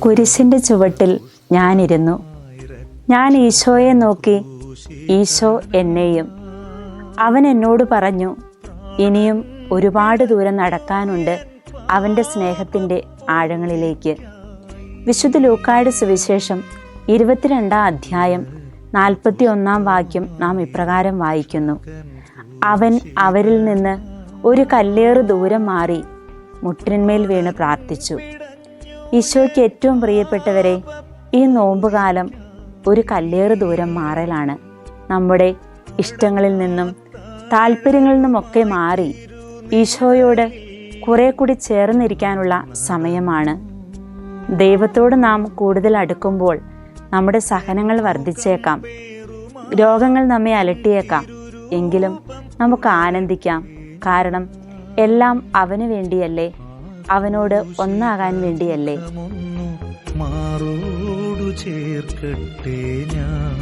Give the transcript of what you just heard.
കുരിശിൻ്റെ ചുവട്ടിൽ ഞാനിരുന്നു. ഞാൻ ഈശോയെ നോക്കി, ഈശോ എന്നെയും. അവൻ എന്നോട് പറഞ്ഞു, ഇനിയും ഒരുപാട് ദൂരം നടക്കാനുണ്ട് അവൻ്റെ സ്നേഹത്തിൻ്റെ ആഴങ്ങളിലേക്ക്. വിശുദ്ധ ലൂക്കായുടെ സുവിശേഷം 22-ാം അധ്യായം 41-ാം വാക്യം നാം ഇപ്രകാരം വായിക്കുന്നു: അവൻ അവരിൽ നിന്ന് ഒരു കല്ലേറ് ദൂരം മാറി മുട്ടിന്മേൽ വീണ് പ്രാർത്ഥിച്ചു. ഈശോയ്ക്ക് ഏറ്റവും പ്രിയപ്പെട്ടവരെ, ഈ നോമ്പുകാലം ഒരു കല്ലേറ് ദൂരം മാറലാണ്. നമ്മുടെ ഇഷ്ടങ്ങളിൽ നിന്നും താല്പര്യങ്ങളിൽ നിന്നുമൊക്കെ മാറി ഈശോയോട് കുറെ കൂടി ചേർന്നിരിക്കാനുള്ള സമയമാണ്. ദൈവത്തോട് നാം കൂടുതൽ അടുക്കുമ്പോൾ നമ്മുടെ സഹനങ്ങൾ വർദ്ധിച്ചേക്കാം, രോഗങ്ങൾ നമ്മെ അലട്ടിയേക്കാം. എങ്കിലും നമുക്ക് ആനന്ദിക്കാം. കാരണം എല്ലാം അവന് വേണ്ടിയല്ലേ, അവനോട് ഒന്നാകാൻ വേണ്ടിയല്ലേ. മാറോടു ചേർക്കട്ടെ ഞാൻ